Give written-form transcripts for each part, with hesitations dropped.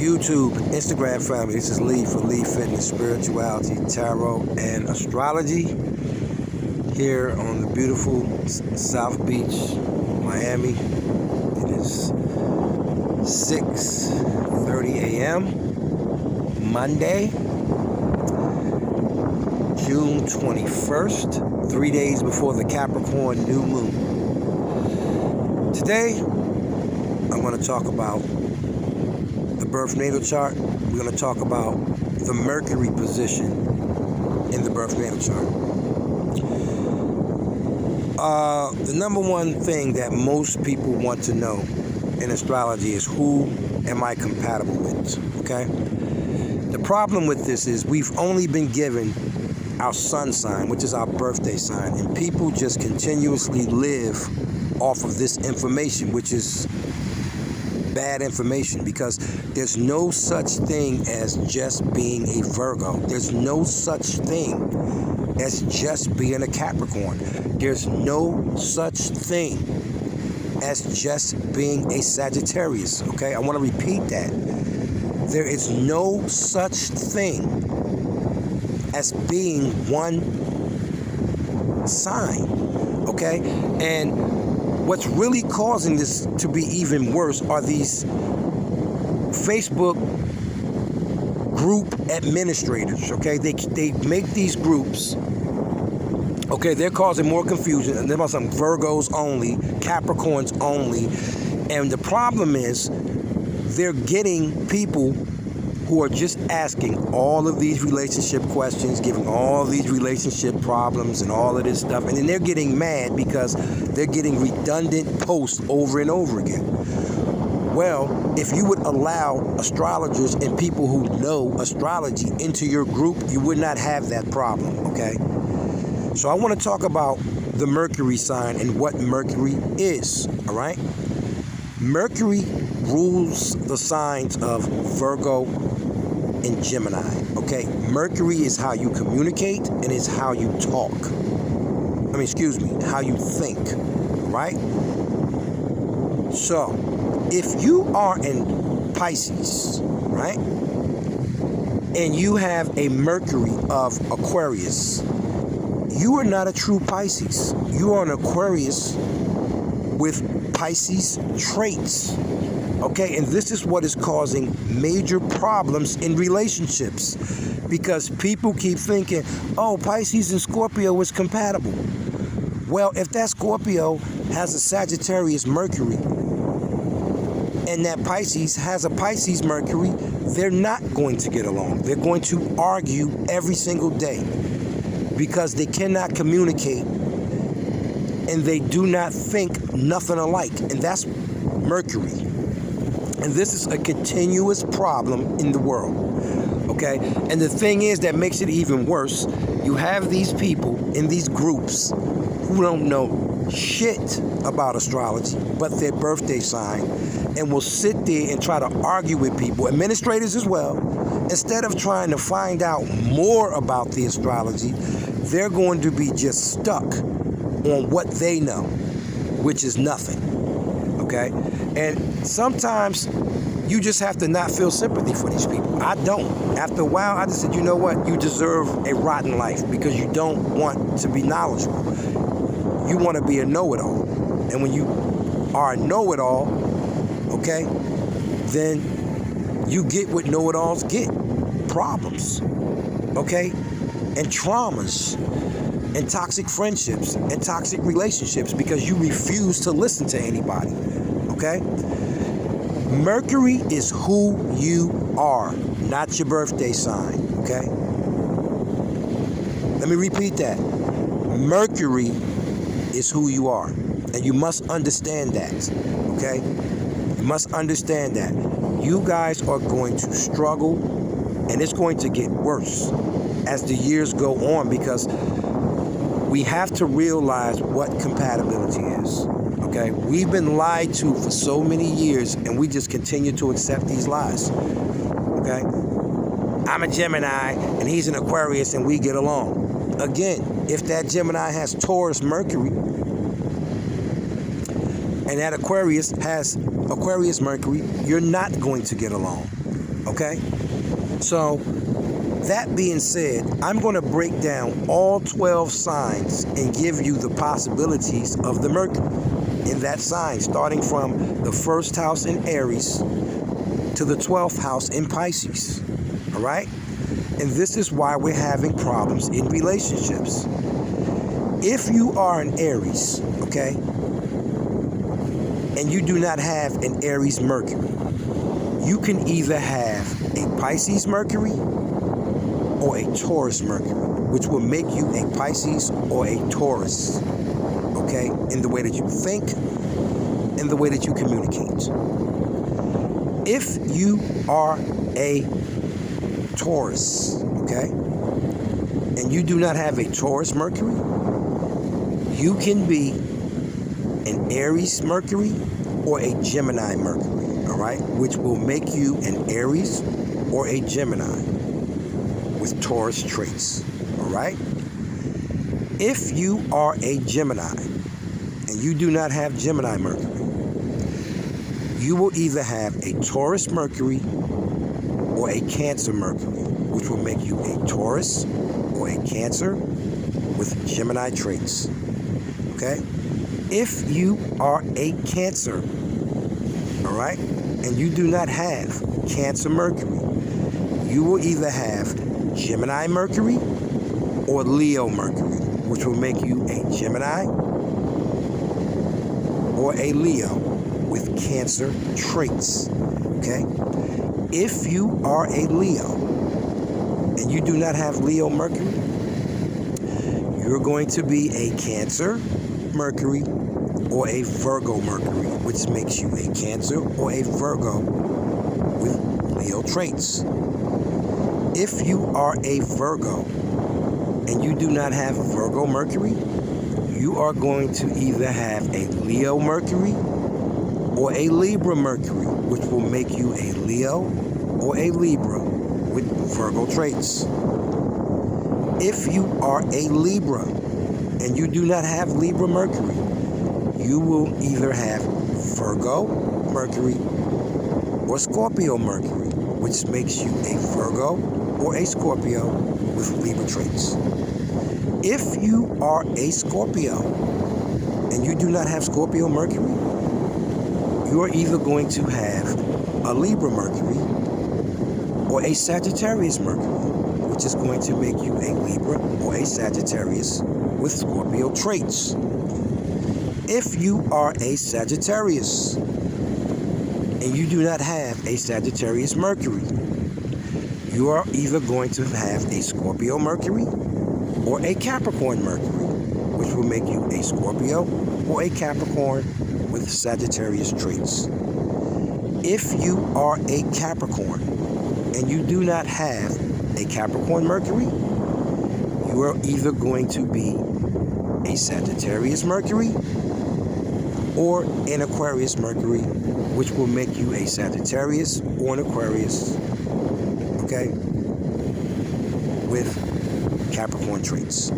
YouTube, Instagram family. This is Lee for Lee Fitness, Spirituality, Tarot, and Astrology here on the beautiful South Beach, Miami. It is 6:30 a.m. Monday, June 21st, 3 days before the Capricorn new moon. Today, I'm going to talk about the birth natal chart. We're going to talk about the Mercury position in the birth natal chart. The number one thing that most people want to know in astrology is who am I compatible with, okay? The problem with this is we've only been given our sun sign, which is our birthday sign, and people just continuously live off of this information, which is bad information, because there's no such thing as just being a Virgo. There's no such thing as just being a Capricorn. There's no such thing as just being a Sagittarius, okay? I want to repeat that. There is no such thing as being one sign, okay? And what's really causing this to be even worse are these Facebook group administrators, okay? They make these groups, okay? They're causing more confusion. And they're about some Virgos only, Capricorns only. And the problem is they're getting people who are just asking all of these relationship questions, giving all these relationship problems and all of this stuff. And then they're getting mad because they're getting redundant posts over and over again. Well, if you would allow astrologers and people who know astrology into your group, you would not have that problem, okay? So I want to talk about the Mercury sign and what Mercury is, all right? Mercury rules the signs of Virgo and Gemini, okay? Mercury is how you communicate and is how you talk. How you think, right? So, if you are in Pisces, right, and you have a Mercury of Aquarius, you are not a true Pisces. You are an Aquarius with Pisces traits. Okay, and this is what is causing major problems in relationships, because people keep thinking, oh, Pisces and Scorpio is compatible. Well, if that Scorpio has a Sagittarius Mercury and that Pisces has a Pisces Mercury, they're not going to get along. They're going to argue every single day because they cannot communicate and they do not think nothing alike, and that's Mercury. And this is a continuous problem in the world, okay? And the thing is that makes it even worse, you have these people in these groups who don't know shit about astrology but their birthday sign, and will sit there and try to argue with people, administrators as well. Instead of trying to find out more about the astrology, they're going to be just stuck on what they know, which is nothing, okay? And sometimes you just have to not feel sympathy for these people. I don't. After a while, I just said, you know what? You deserve a rotten life because you don't want to be knowledgeable. You want to be a know-it-all. And when you are a know-it-all, okay, then you get what know-it-alls get. Problems, okay? And traumas, and toxic friendships, and toxic relationships because you refuse to listen to anybody, okay? Mercury is who you are, not your birthday sign, okay? Let me repeat that. Mercury is who you are, and you must understand that, okay? You must understand that. You guys are going to struggle, and it's going to get worse as the years go on, because we have to realize what compatibility is, okay? We've been lied to for so many years, and we just continue to accept these lies, okay? I'm a Gemini, and he's an Aquarius, and we get along. Again, if that Gemini has Taurus Mercury, and that Aquarius has Aquarius Mercury, you're not going to get along. Okay? So, that being said, I'm going to break down all 12 signs and give you the possibilities of the Mercury in that sign, starting from the first house in Aries to the 12th house in Pisces. All right? And this is why we're having problems in relationships. If you are an Aries, okay, and you do not have an Aries Mercury, you can either have a Pisces Mercury or a Taurus Mercury, which will make you a Pisces or a Taurus, okay, in the way that you think, in the way that you communicate. If you are a Taurus, okay, and you do not have a Taurus Mercury, you can be an Aries Mercury or a Gemini Mercury, all right, which will make you an Aries or a Gemini with Taurus traits, all right? If you are a Gemini and you do not have Gemini Mercury, you will either have a Taurus Mercury or a Cancer Mercury, which will make you a Taurus or a Cancer with Gemini traits, okay? If you are a Cancer, all right, and you do not have Cancer Mercury, you will either have Gemini Mercury or Leo Mercury, which will make you a Gemini or a Leo with Cancer traits, okay? If you are a Leo and you do not have Leo Mercury, you're going to be a Cancer Mercury or a Virgo Mercury, which makes you a Cancer or a Virgo with Leo traits. If you are a Virgo and you do not have Virgo Mercury, you are going to either have a Leo Mercury or a Libra Mercury, which will make you a Leo or a Libra with Virgo traits. If you are a Libra and you do not have Libra Mercury, you will either have Virgo Mercury or Scorpio Mercury, which makes you a Virgo or a Scorpio with Libra traits. If you are a Scorpio and you do not have Scorpio Mercury, you are either going to have a Libra Mercury or a Sagittarius Mercury, which is going to make you a Libra or a Sagittarius with Scorpio traits. If you are a Sagittarius and you do not have a Sagittarius Mercury, you are either going to have a Scorpio Mercury or a Capricorn Mercury, which will make you a Scorpio or a Capricorn with Sagittarius traits. If you are a Capricorn and you do not have a Capricorn Mercury, you are either going to be a Sagittarius Mercury or an Aquarius Mercury, which will make you a Sagittarius or an Aquarius, okay, with Capricorn traits.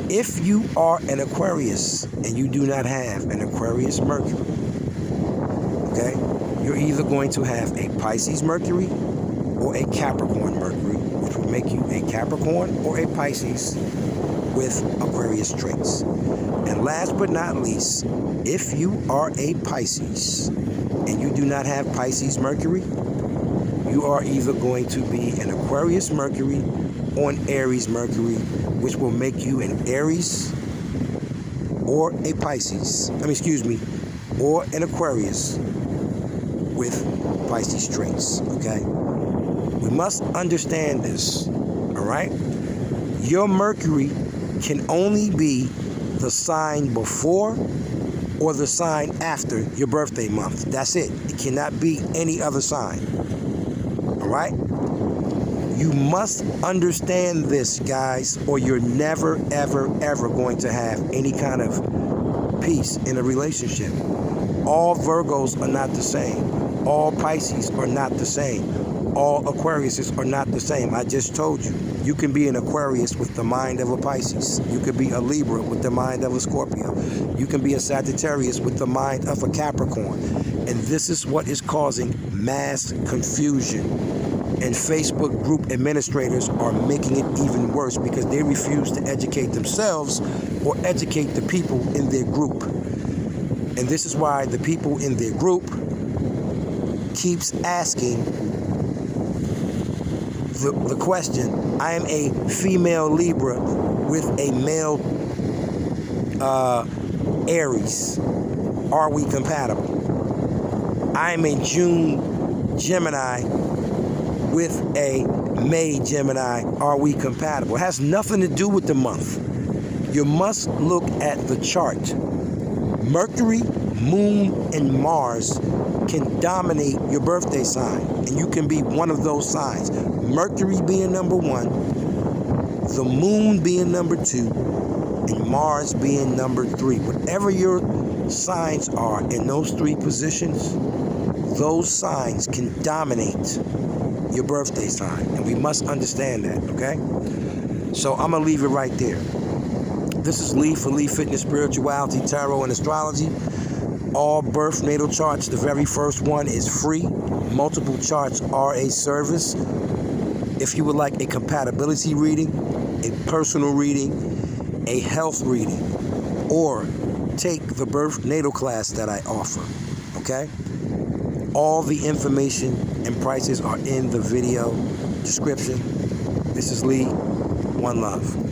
If you are an Aquarius and you do not have an Aquarius Mercury, okay, you're either going to have a Pisces Mercury or a Capricorn Mercury, which will make you a Capricorn or a Pisces with Aquarius traits. And last but not least, if you are a Pisces and you do not have Pisces Mercury, you are either going to be an Aquarius Mercury or an Aries Mercury, which will make you an Aries or a Pisces, or an Aquarius with Pisces traits, okay? We must understand this, all right? Your Mercury can only be the sign before or the sign after your birthday month. That's it. It cannot be any other sign. All right? You must understand this, guys, or you're never, ever, ever going to have any kind of peace in a relationship. All Virgos are not the same. All Pisces are not the same. All Aquariuses are not the same. I just told you. You can be an Aquarius with the mind of a Pisces. You could be a Libra with the mind of a Scorpio. You can be a Sagittarius with the mind of a Capricorn. And this is what is causing mass confusion. And Facebook group administrators are making it even worse because they refuse to educate themselves or educate the people in their group. And this is why the people in their group keeps asking the question. I am a female Libra with a male Aries. Are we compatible? I am a June Gemini with a May Gemini. Are we compatible? It has nothing to do with the month. You must look at the chart. Mercury, Moon, and Mars can dominate your birthday sign, and you can be one of those signs. Mercury being number 1, the Moon being number 2, and Mars being number 3. Whatever your signs are in those 3 positions, those signs can dominate your birthday sign, and we must understand that, okay? So I'm gonna leave it right there. This is Lee for Lee Fitness, Spirituality, Tarot, and Astrology. All birth natal charts, the very first one is free. Multiple charts are a service. If you would like a compatibility reading, a personal reading, a health reading, or take the birth natal class that I offer, okay? All the information and prices are in the video description. This is Lee. One love.